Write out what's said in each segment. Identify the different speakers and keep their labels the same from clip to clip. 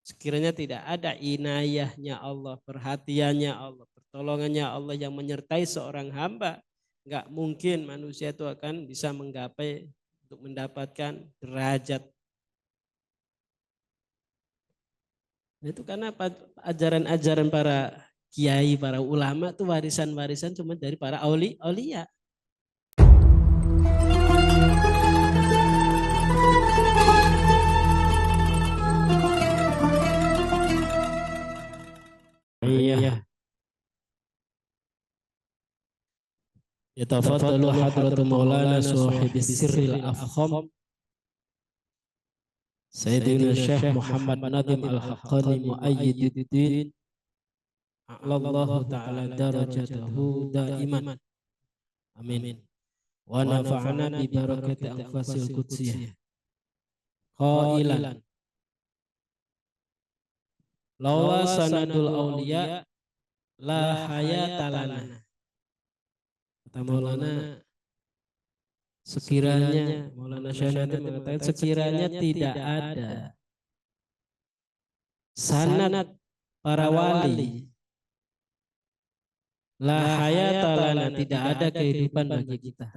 Speaker 1: Sekiranya tidak ada inayahnya Allah, perhatiannya Allah, pertolongannya Allah yang menyertai seorang hamba, nggak mungkin manusia itu akan bisa menggapai untuk mendapatkan derajat. Itu karena ajaran-ajaran para kiai, para ulama itu warisan-warisan cuma dari para aulia. Iya. Yatafaddalu hadratu maulana sahibi sirril afkham Sayyidina Syekh Muhammad Nadim Al-Haqqani Mu'ayyiduddin A'lallahu ta'ala darajatahu daiman. Amin. Wa nafa'ana bi barakati anfasil qudsiyah. Qailan laula sanadul awliya la hayata lana. Kata Maulana, sekiranya Maulana Syekh mengatakan sekiranya tidak ada sanad para wali, la hayata lana, tidak ada kehidupan bagi kita.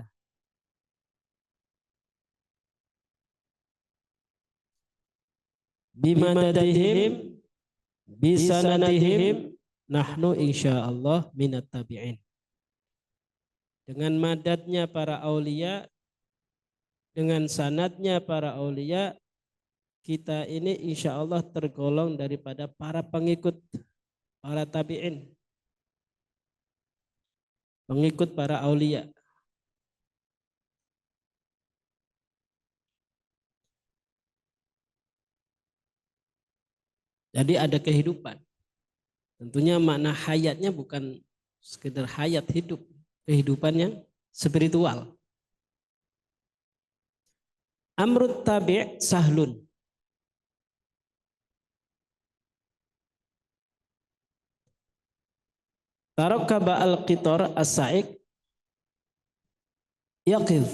Speaker 1: Bimadadihim bisanadihim nahnu insyaallah minat tabi'in. Dengan madadnya para aulia, dengan sanadnya para aulia, kita ini insyaallah tergolong daripada para pengikut para tabi'in, pengikut para aulia. Jadi ada kehidupan. Tentunya makna hayatnya bukan sekedar hayat hidup, kehidupan yang spiritual. Amrut tabi' sahlun. Tarakaba al-qitar as-sa'iq yaqidh.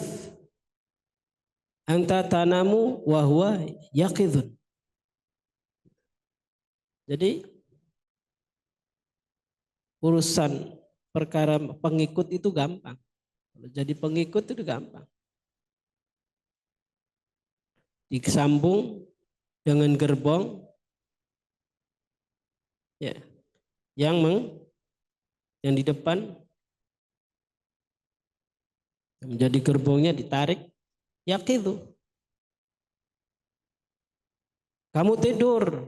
Speaker 1: Anta tanamu wa huwa yaqidhun. Jadi urusan perkara pengikut itu gampang. Kalau jadi pengikut itu gampang. Disambung dengan gerbong ya, yang di depan menjadi gerbongnya ditarik, yaqidu. Kamu tidur.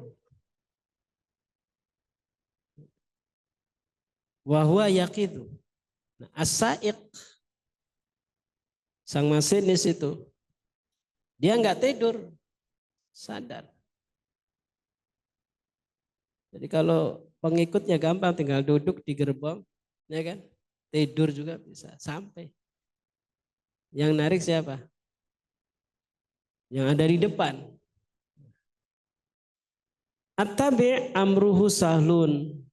Speaker 1: Wahwa yaqidu. Nah, as-sa'iq, sang masinis itu, dia nggak tidur, sadar. Jadi kalau pengikutnya gampang, tinggal duduk di gerbong, ya kan? Tidur juga bisa sampai. Yang narik siapa? Yang ada di depan. At-tabi' amruhu sahlun.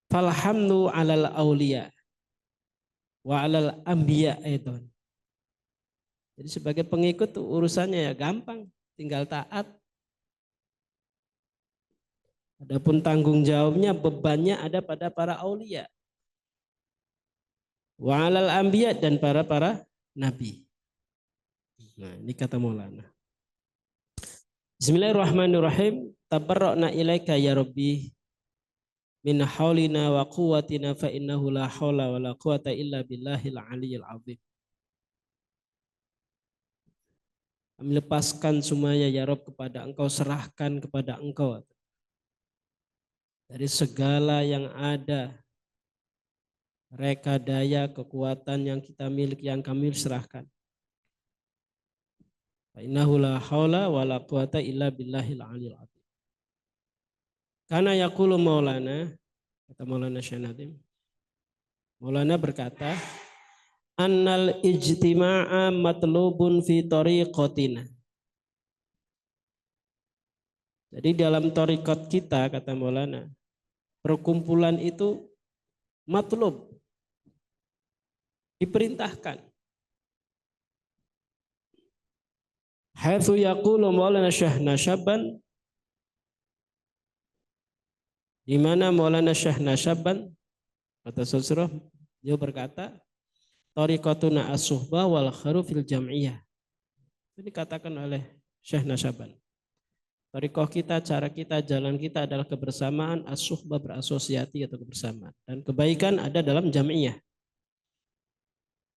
Speaker 1: Falhamdu alal awliya wa alal anbiya aidan. Jadi sebagai pengikut tuh urusannya ya gampang, tinggal taat. Adapun tanggung jawabnya, bebannya ada pada para aulia. Wa alal anbiya, dan para nabi. Nah, ini kata Maulana. Bismillahirrahmanirrahim. Tabarra'na ilaika ya Rabbi min haulina wa quwwatina fa innahu la haula wa la quwwata illa billahil aliyyil azim. Kami lepaskan semuanya ya Rabb kepada Engkau, serahkan kepada Engkau dari segala yang ada, reka daya, kekuatan yang kita miliki, yang kami serahkan. Fa innahu la haula wa la quwwata illa billahil aliyyil azim. Karena yaqulu Maulana, kata Maulana Syekh Nadim, Maulana berkata, annal ijtima'a matlubun fi tariqatina. Jadi dalam tariqat kita, kata Maulana, perkumpulan itu matlub, diperintahkan. Haitsu yaqulu Maulana Syekh Nasyaban Di mana Maulana Syekh Nasyaban kata Susroh, dia berkata, tariqatuna as-suhbah wal kharu fil jam'iyah. Itu dikatakan oleh Syekh Nasyaban. Tariqah kita, cara kita, jalan kita adalah kebersamaan, as-suhbah berasosiasi atau kebersamaan. Dan kebaikan ada dalam jam'iyah.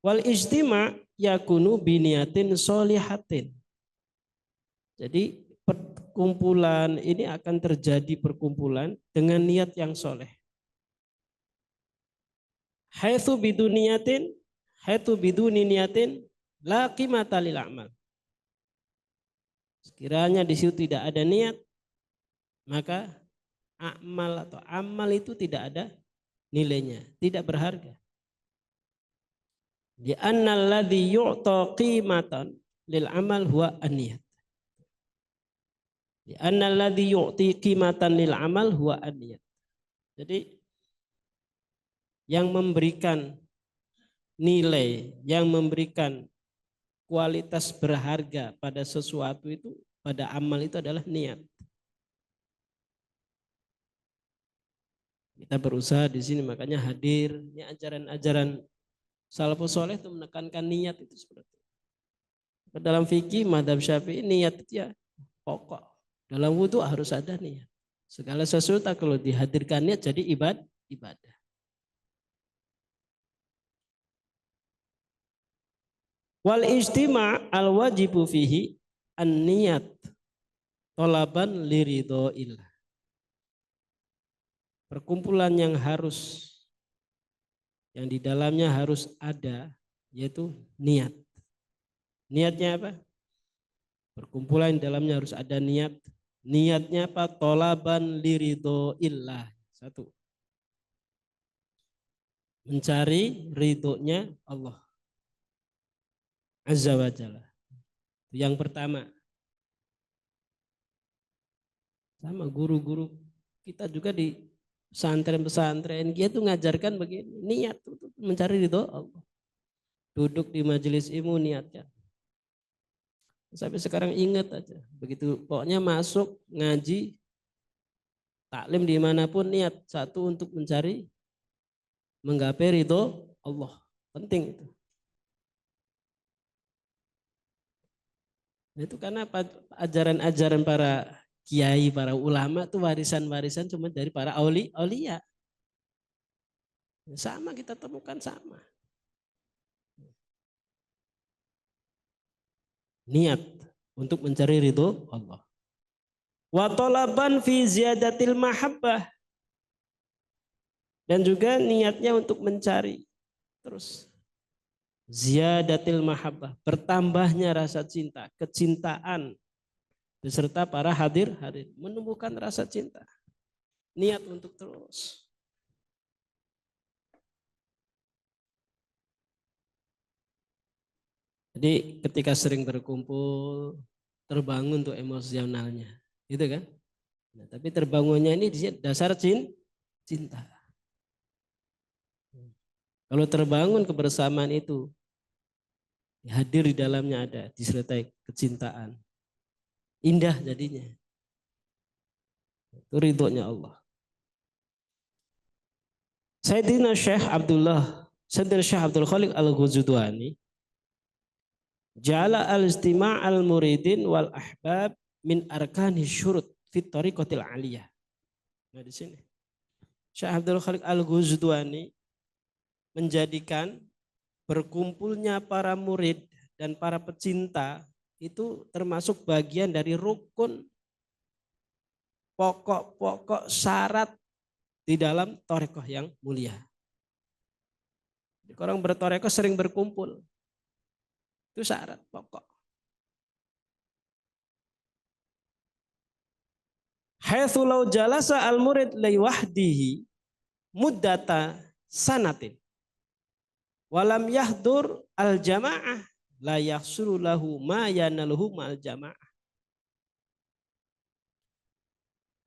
Speaker 1: Wal ijtima' yakunu biniyatin solihatin. Jadi perkumpulan ini akan terjadi perkumpulan dengan niat yang soleh. Haitsu biduni niyatin la qimata lil amal. Sekiranya di situ tidak ada niat, maka amal atau amal itu tidak ada nilainya, tidak berharga. Di annal ladzi yu'ta qimatan lil amal huwa an-niyat. Di annal ladzi yu'ti qimatan lil amal huwa an-niyat. Jadi yang memberikan nilai, yang memberikan kualitas berharga pada sesuatu itu, pada amal itu adalah niat. Kita berusaha di sini, makanya hadir ini ajaran-ajaran salafus soleh itu menekankan niat itu seperti itu. Dalam fikih mazhab Syafi'i niat itu ya pokok. Dalam wudhu harus ada niat. Segala sesuatu kalau dihadirkan niat jadi ibadah. Wal ijtima' al wajibu fihi an-niyat talaban liridhoillah. Perkumpulan yang di dalamnya harus ada yaitu niat. Niatnya apa? Perkumpulan di dalamnya harus ada niat. Niatnya apa? Talaban liridhoillah. Satu. Mencari ridhonya Allah Azza wa Jalla. Yang pertama. Sama guru-guru kita juga di pesantren-pesantren dia tuh ngajarkan begini, niat untuk mencari ridho Allah. Duduk di majelis ilmu niatnya. Sampai sekarang ingat aja, begitu pokoknya masuk ngaji, taklim dimanapun niat satu untuk mencari menggapai ridho Allah, penting itu. Itu karena ajaran-ajaran para kiai, para ulama itu warisan-warisan cuma dari para aulia. Sama kita temukan sama. Niat untuk mencari ridho Allah. Wa talaban fi ziyadatil mahabbah. Dan juga niatnya untuk mencari terus ziyadatil mahabbah, bertambahnya rasa cinta, kecintaan beserta para hadir menumbuhkan rasa cinta. Niat untuk terus. Jadi ketika sering berkumpul terbangun tuh emosionalnya, gitu kan? Nah, tapi terbangunnya ini dasar cinta. Kalau terbangun kebersamaan itu hadir di dalamnya ada disertai kecintaan, indah jadinya. Itu ridhonya Allah. Sayyidina Syekh Abdul Khaliq Al-Ghuzudwani ja'ala al-istima' al-muridin wal ahbab min arkani syurut fit tariqatil aliyah. Nah di sini Syekh Abdul Khaliq Al-Ghuzudwani menjadikan berkumpulnya para murid dan para pecinta itu termasuk bagian dari rukun pokok-pokok syarat di dalam thariqah yang mulia. Jadi orang berthariqah sering berkumpul. Itu syarat pokok. Haitsu law jalasa al-murid li wahdihi muddata sanatin walam yahdur al-jamaah la yahsulu lahu ma yanaluhu ma'al jamaah.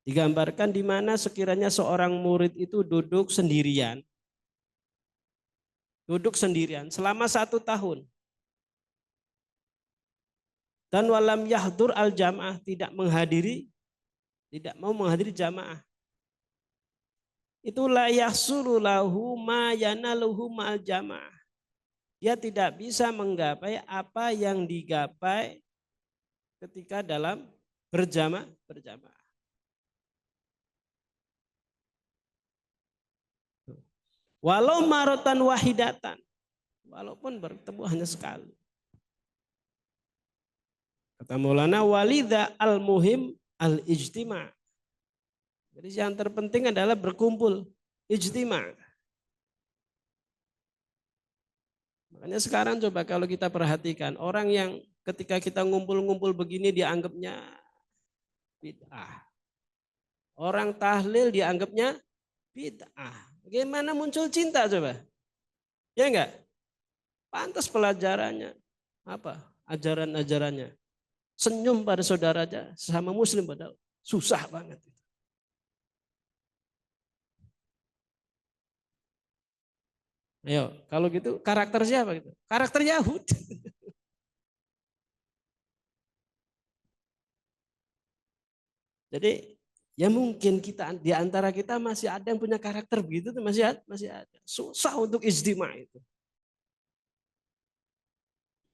Speaker 1: Digambarkan di mana sekiranya seorang murid itu duduk sendirian selama 1 tahun. Dan walam yahdur al-jamaah, tidak mau menghadiri jamaah. itu la yahsulu lahu ma yanaluhu ma'al jamaah. Dia tidak bisa menggapai apa yang digapai ketika dalam berjamaah. Walau marotan wahidatan, walaupun bertemu hanya sekali. Kata Maulana, walidha al-muhim al-ijtima'. Jadi yang terpenting adalah berkumpul, ijtima'. Makanya sekarang coba kalau kita perhatikan, orang yang ketika kita ngumpul-ngumpul begini dianggapnya bid'ah. Orang tahlil dianggapnya bid'ah. Bagaimana muncul cinta coba? Ya enggak? Pantas pelajarannya. Apa? Ajaran-ajarannya. Senyum pada saudara aja sesama muslim padahal susah banget. Ayo, kalau gitu karakter siapa gitu? Karakter Yahud. Jadi ya mungkin kita di antara kita masih ada yang punya karakter begitu tuh masih ada. Susah untuk ijtima itu.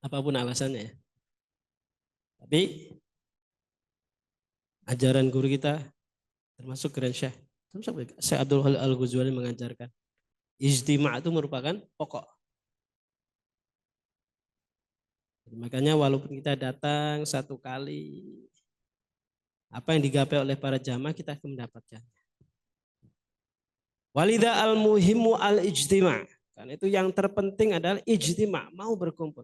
Speaker 1: Apapun alasannya ya. Tapi ajaran guru kita termasuk Grand Syekh Abdul Khalil Al-Ghazwali mengajarkan ijtima itu merupakan pokok. Makanya walaupun kita datang satu kali, apa yang digapai oleh para jamaah kita akan mendapatkan. Walidha al-muhimu al-ijtima'. Karena itu yang terpenting adalah ijtima', mau berkumpul.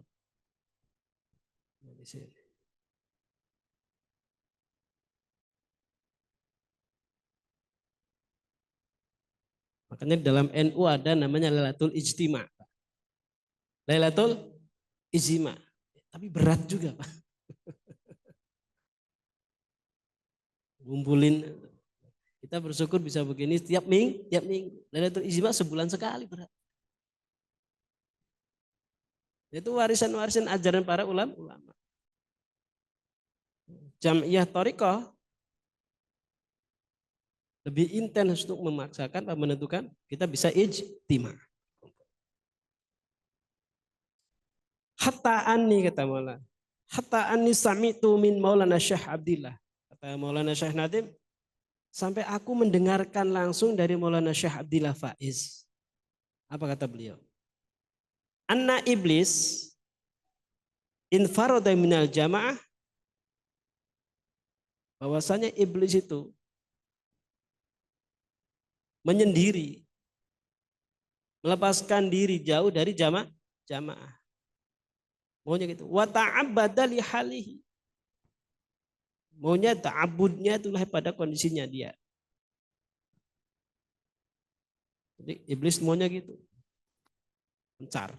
Speaker 1: Makanya dalam NU ada namanya Lailatul Ijtima'. Lailatul Ijtima'. Tapi berat juga, Pak. Ngumpulin. Kita bersyukur bisa begini tiap minggu. Lailatul Ijtima' sebulan sekali berat. Itu warisan-warisan ajaran para ulama. Jam'iyah Thariqah lebih intens untuk memaksakan dan menentukan kita bisa ijtima'. Hatta anni kata Maulana. Hatta anni sami'tu min Maulana Syekh Abdillah. Kata Maulana Syekh Nadim, sampai aku mendengarkan langsung dari Maulana Syekh Abdillah Faiz. Apa kata beliau? Anna iblis infarada minal jamaah, bahwasanya iblis itu menyendiri, melepaskan diri jauh dari jamaah. Maunya gitu. Wa ta'abbada li halihi. Maunya ta'abbudnya itulah pada kondisinya dia. Jadi iblis maunya gitu. Mencar.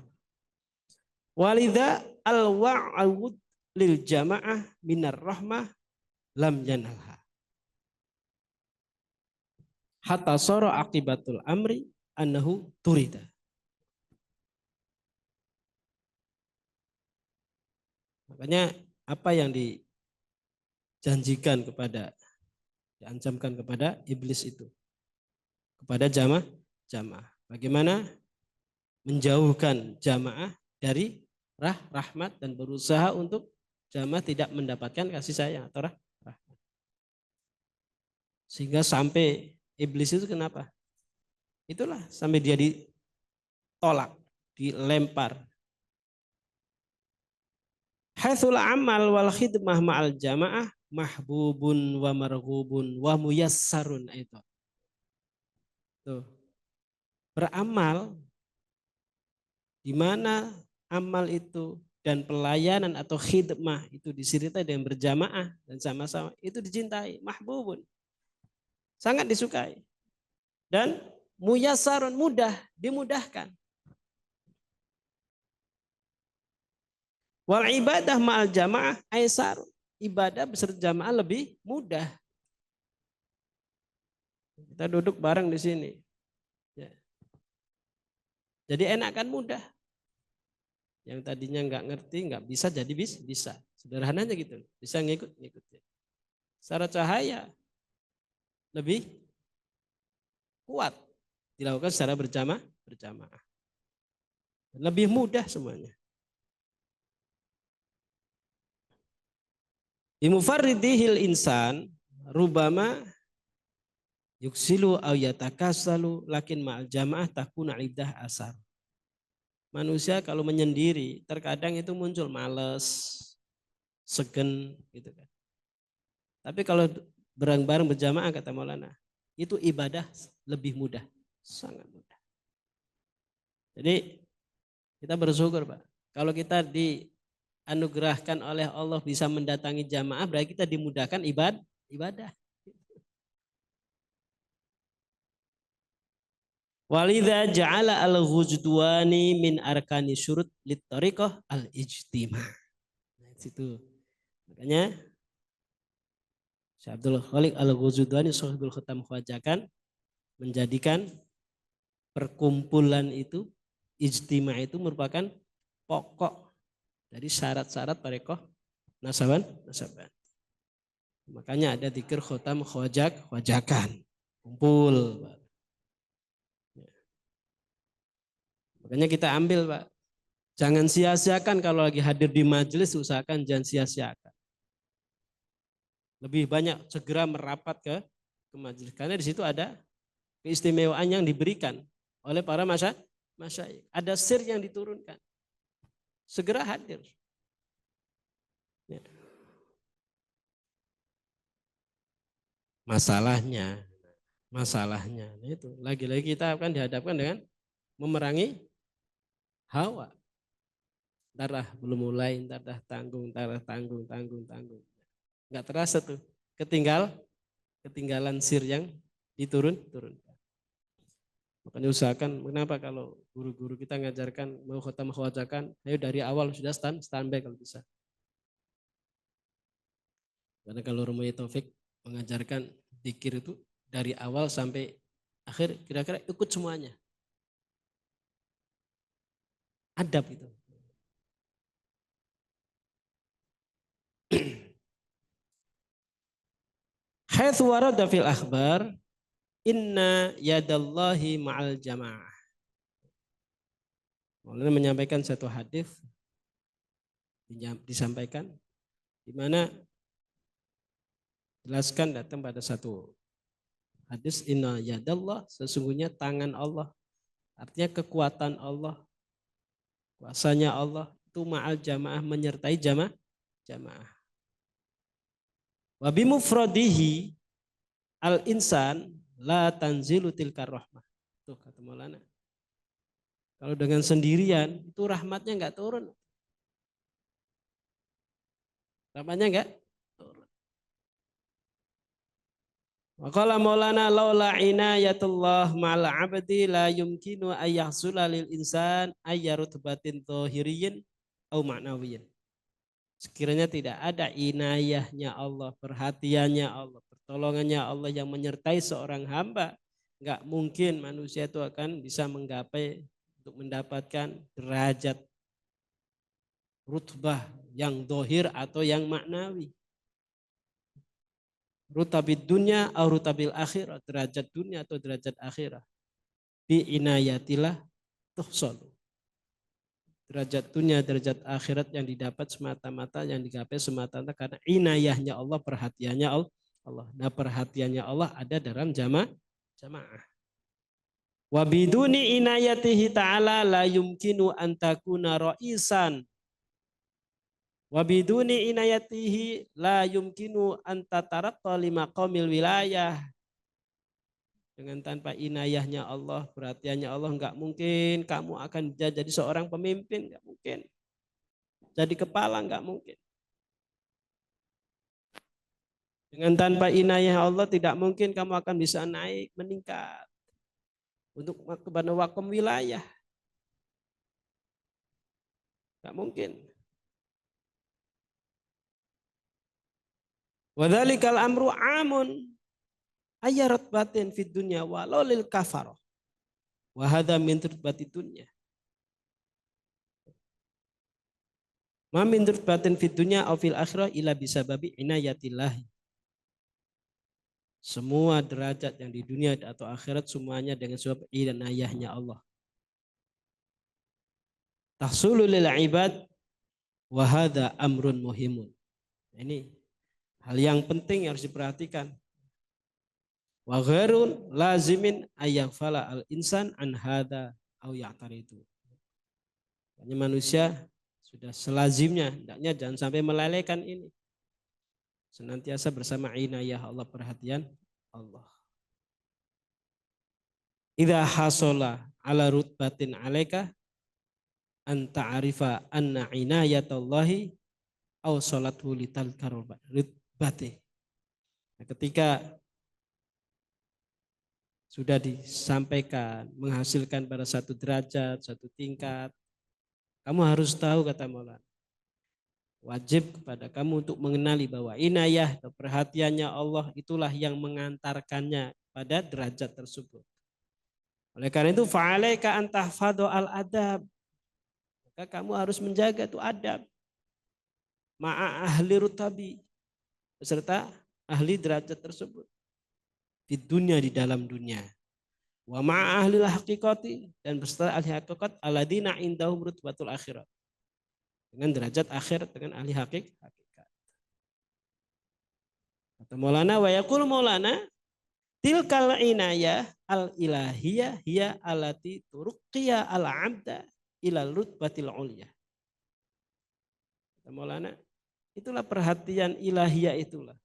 Speaker 1: Walidha al-wa'awud lil jamaah minar rahmah lam yanalha. Hatta sara akibatul amri annahu turida. Makanya apa yang dijanjikan kepada, diancamkan kepada iblis itu, kepada jamaah. Bagaimana menjauhkan jamaah dari rahmat dan berusaha untuk jamaah tidak mendapatkan kasih sayang atau rahmat. Sehingga sampai iblis itu kenapa? Itulah sampai dia ditolak, dilempar. Haitsul amal wal khidmah ma'al jamaah mahbubun wa marghubun wa muyassarun itu. Tuh. Beramal di mana amal itu dan pelayanan atau khidmah itu disertai dengan berjamaah dan sama-sama itu dicintai, mahbubun. Sangat disukai. Dan muyassarun mudah, dimudahkan. Wal ibadah ma'al jamaah aisar. Ibadah beserta jamaah lebih mudah. Kita duduk bareng di sini. Ya. Jadi enak kan mudah. Yang tadinya nggak ngerti, nggak bisa jadi bisa. Sederhananya gitu. Bisa ngikut. Secara cahaya lebih kuat. dilakukan secara berjamaah. Lebih mudah semuanya. Bimufarridihil insan rubama yuksilu aw yatakasalu lakin ma'al jamaah takuna ibadah asar. Manusia kalau menyendiri terkadang itu muncul malas, segen gitu kan. Tapi kalau bareng-bareng berjamaah kata Maulana, itu ibadah lebih mudah, sangat mudah. Jadi kita bersyukur Pak. Kalau kita dianugerahkan oleh Allah bisa mendatangi jamaah, berarti kita dimudahkan ibadah. Walidha ja'ala al-ghujdwani min arkani syurut littariqah al-ijtima. Nah, situ. Makanya Syekh Abdul Khaliq al-Ghuzdwani Sahibul Khatam Khawajakan menjadikan perkumpulan itu, ijtima itu merupakan pokok dari syarat-syarat tarekoh nasaban. Makanya ada zikir khotam khawajakan, kumpul. Makanya kita ambil Pak, jangan sia-siakan kalau lagi hadir di majelis, usahakan jangan sia-siakan. Lebih banyak segera merapat ke majelis, karena di situ ada keistimewaan yang diberikan oleh para masyayikh. Ada sir yang diturunkan. Segera hadir. Ya. Masalahnya nah itu lagi-lagi kita akan dihadapkan dengan memerangi hawa. Ntar belum mulai, ntar tanggung. Nggak terasa tuh, ketinggalan sir yang diturunkan. Makanya usahakan, kenapa kalau guru-guru kita ngajarkan mau khotam khawajakan, ayo dari awal sudah standby kalau bisa. Karena kalau Rumahnya Taufik mengajarkan zikir itu dari awal sampai akhir, kira-kira ikut semuanya. Adab itu. Haitsu warada fil akhbar inna yadallahi ma'al jamaah. Maulana menyampaikan satu hadis disampaikan di mana jelaskan datang pada satu hadis inna yadallah, sesungguhnya tangan Allah, artinya kekuatan Allah, kuasanya Allah itu ma'al jamaah, menyertai jamaah. Wa bimufradihi al insan la tanzilu tilkar rahmah. Tuh kata Maulana. Kalau dengan sendirian itu rahmatnya enggak turun. Rahmatnya enggak turun. Wa qala Maulana laula inayatullah ma'al abdi la yumkinu ayyahsula lil insan ayyarutbatin dhahiriyin au ma'nawiyin. Sekiranya tidak ada inayahnya Allah, perhatiannya Allah, pertolongannya Allah yang menyertai seorang hamba, enggak mungkin manusia itu akan bisa menggapai untuk mendapatkan derajat rutbah yang dohir atau yang maknawi. Rutabil dunya atau rutabil akhirat, derajat dunia atau derajat akhirat. Bi inayatillah tuhsolu. Derajat dunia, derajat akhirat yang didapat semata-mata, yang digapai semata-mata karena inayahnya Allah, perhatiannya Allah. Nah perhatiannya Allah ada dalam jamaah. Wa biduni inayatihi ta'ala la yumkinu an takuna ra'isan. Wa biduni inayatihi la yumkinu an tataratta lima qamil wilayah. Dengan tanpa inayahnya Allah, perhatiannya Allah, enggak mungkin kamu akan jadi seorang pemimpin, enggak mungkin. Jadi kepala enggak mungkin. Dengan tanpa inayah Allah tidak mungkin kamu akan bisa naik, meningkat. Untuk kepada wakom wilayah. Enggak mungkin. Wadzalikal amru amun ayarat batin fid dunya walau lil kafarah. Wa hadza min turbatid dunya. Ma min turbatin fid dunya aw fil akhirah illa bisababi inayatillah. Semua derajat yang di dunia atau akhirat semuanya dengan sebab inayahnya Allah. Tahsulu lil ibad wa hadza amrun muhimun. Ini hal yang penting yang harus diperhatikan. Wa ghairun lazimin ayaghfala al insan an hadza au ya'taridu. Hanya manusia sudah selazimnya, hendaknya jangan sampai melalaikan ini. Senantiasa bersama inayah Allah, perhatian Allah. Idza hasala ala rutbatin alaika an ta'rifa anna inayatallahi aw salatu lital rutbati. Ketika sudah disampaikan menghasilkan pada satu derajat, satu tingkat, kamu harus tahu, kata Maulana, wajib kepada kamu untuk mengenali bahwa inayah atau perhatiannya Allah itulah yang mengantarkannya pada derajat tersebut. Oleh karena itu fa'alaika an tahfadhu al-adab. Maka kamu harus menjaga itu adab. Ma'a ahli rutabi, beserta ahli derajat tersebut. Di dunia, di dalam dunia. Wa ma'a ahli haqiqati, dan beserta ahli hakikat alladzina indahum rutbatul akhirat. Dengan derajat akhirat, dengan ahli hakikat. Kata Maulana, wa yaqul Maulana, tilkal inayah al ilahiyah hiya alati turqiya al abda ila rutbatil ulya. Kata Maulana, itulah perhatian ilahiyah, itulah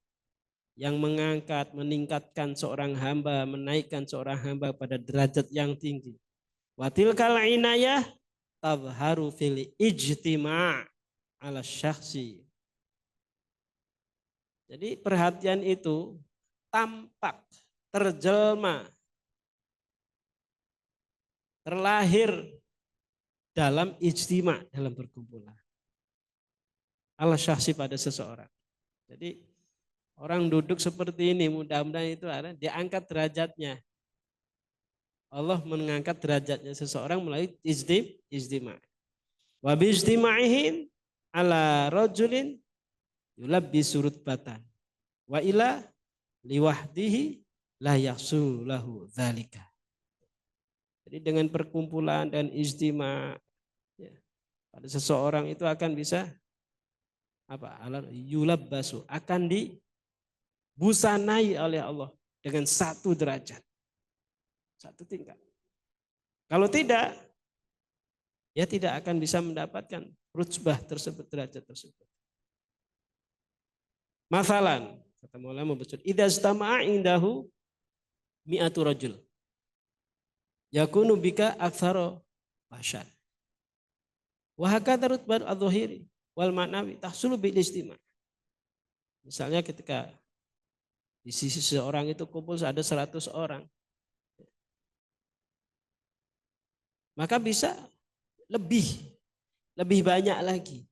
Speaker 1: yang mengangkat, meningkatkan seorang hamba, menaikkan seorang hamba pada derajat yang tinggi. Wa tilkal inayah tadharu fil ijtima' ala syakhsi. Jadi perhatian itu tampak, terjelma, terlahir dalam ijtima', dalam perkumpulan. Ala syakhsi, pada seseorang. Jadi orang duduk seperti ini, mudah-mudahan itu ada diangkat derajatnya. Allah mengangkat derajatnya seseorang melalui ijtima'. Wa bi ijtima'ihim ala rajulin yulabbi surut batan. Wa ila liwahdihi la yahsul lahu dzalika. Jadi dengan perkumpulan dan ijtima', ya, pada seseorang itu akan bisa apa? Yulabbasu, akan dibusanai oleh Allah dengan satu derajat, satu tingkat. Kalau tidak, ya tidak akan bisa mendapatkan rutbah tersebut, derajat tersebut. Masalan, kata Maulana Mubasir, idza istama'a indahu mi'atu rajul yakunu bika aktsara bashar. Wa hakadha rutbah adh-dhahiri wal ma'nawi tahsulu bil istima'. Misalnya ketika di sisi seorang itu kumpul ada 100 orang. Maka bisa lebih banyak lagi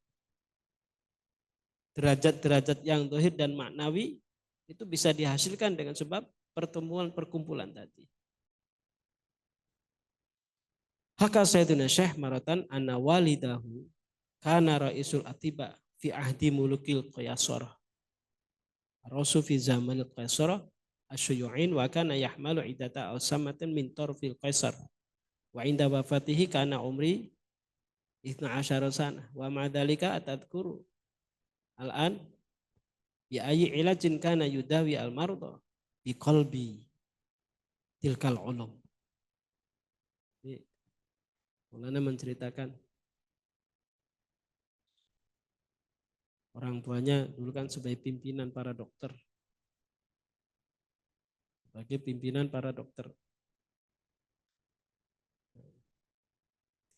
Speaker 1: derajat-derajat yang zahir dan maknawi itu bisa dihasilkan dengan sebab pertemuan perkumpulan tadi. Haka Sayyidina Syekh maratan anna walidahu kana raisul atiba fi ahdi mulukil qaisarah. Rasul fi zamanil qaisarah asyuyu'in wa kana yahmalu idata al-samatin min tarfil qaisar. Wa inda wafatihi kana umri 12 sana wa ma'dalika atadhkuru al-an bi ayyi ilajin kana yudawi al-marda bi qalbi tilkal ulum. Maulana menceritakan orang tuanya dulu kan sebagai pimpinan para dokter. Sebagai pimpinan para dokter.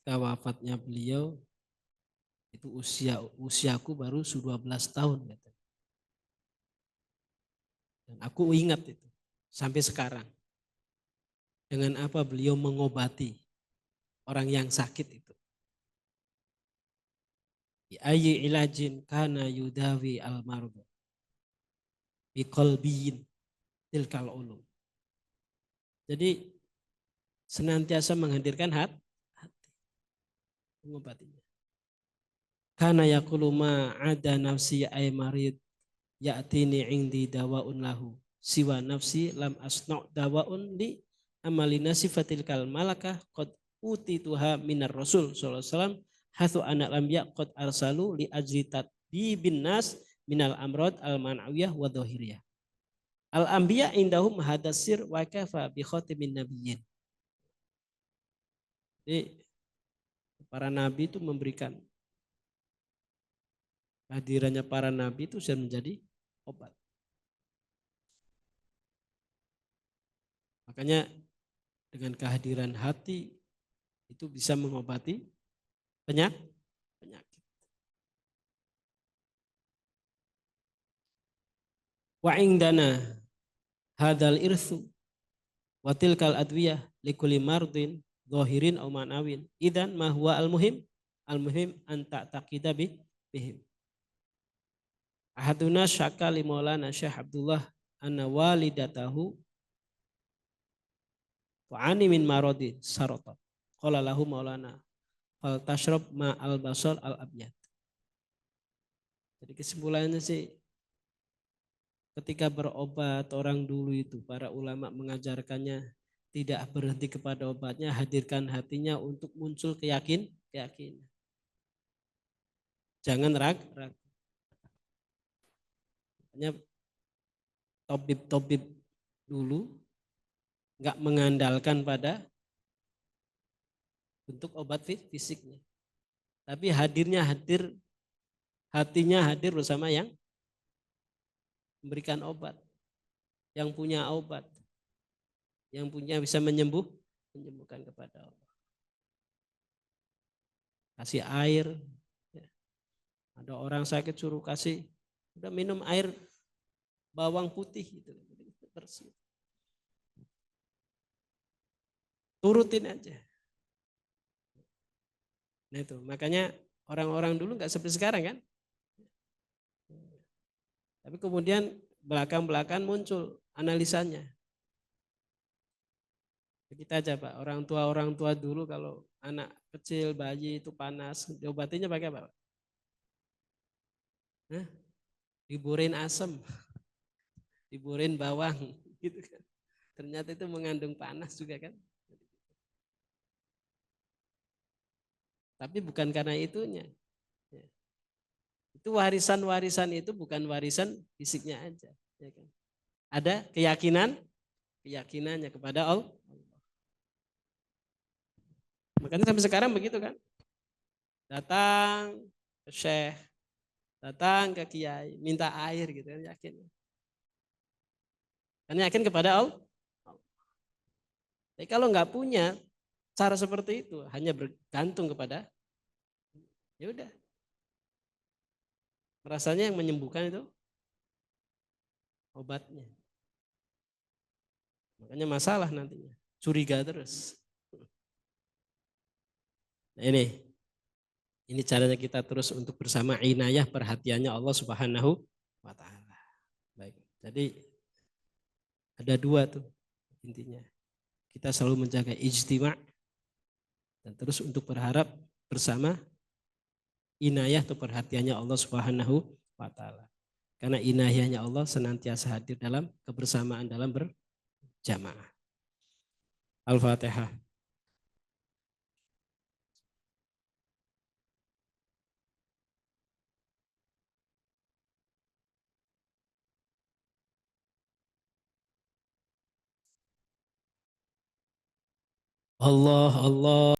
Speaker 1: Ketika wafatnya beliau, itu usiaku baru 12 tahun. Dan aku ingat itu sampai sekarang. Dengan apa beliau mengobati orang yang sakit itu. Bi ayyi ilajin kana yudawi al-marda bi qalbiyin tilkal ulum. Jadi senantiasa menghadirkan hati mengobatinya. Kana yaqulu ma ada nafsi ay marid ya'tini indi dawaun lahu siwa nafsi lam asna' dawaun li amalina sifatil kal malakah qad utituha minar rasul sallallahu alaihi wasallam hathu anak lam yaqad arsalu li ajri tadbibin nas minal amrad al manawiyah wa dhahiriyah. Al anbiya indahum hadasir wa kafa bi khatimin nabiyyin. Jadi para nabi itu memberikan kehadirannya para nabi itu sudah menjadi obat. Makanya dengan kehadiran hati itu bisa mengobati penyakit. Wa indana hadal irthu wa tilkal adwiyah likulli mardin zahirin aw ma'nawin. Idan ma huwa al-muhim an ta'taqida bihim. Ahaduna syaka li maulana Syekh Abdullah anna walidatahu wa'ani min maradi saratat. Qala lahu maulana fal tashrab ma al-basal al-abyad. Jadi kesimpulannya sih ketika berobat orang dulu itu para ulama mengajarkannya tidak berhenti kepada obatnya, hadirkan hatinya untuk muncul keyakinan. Jangan ragu. Makanya tabib dulu nggak mengandalkan pada bentuk obat fisiknya. Tapi hatinya hadir bersama yang memberikan obat, yang punya obat, yang punya bisa menyembuhkan kepada Allah. Kasih air, ya. Ada orang sakit suruh kasih, udah minum air bawang putih gitu, bersih. Turutin aja. Nah itu, makanya orang-orang dulu nggak seperti sekarang kan. Tapi kemudian belakang-belakang muncul analisanya. Kita aja Pak, orang tua dulu kalau anak kecil, bayi itu panas, diobatinya pakai apa Pak? Diburin asam, diburin bawang, gitu kan. Ternyata itu mengandung panas juga kan. Tapi bukan karena itunya. Itu warisan itu bukan warisan fisiknya aja. Ya kan? Ada keyakinannya kepada Allah. Makanya sampai sekarang begitu kan. Datang ke syekh, datang ke kiai, minta air gitu kan, yakin. Kan yakin kepada Allah. Tapi kalau nggak punya cara seperti itu, hanya bergantung kepada, ya udah. Rasanya yang menyembuhkan itu obatnya. Makanya masalah nantinya, curiga terus. Nah ini caranya kita terus untuk bersama inayah perhatiannya Allah Subhanahu wa taala. Baik. Jadi ada dua tuh intinya. Kita selalu menjaga ijtima' dan terus untuk berharap bersama inayah atau perhatiannya Allah Subhanahu wa taala. Karena inayahnya Allah senantiasa hadir dalam kebersamaan dalam berjamaah. Al-Fatihah. Allah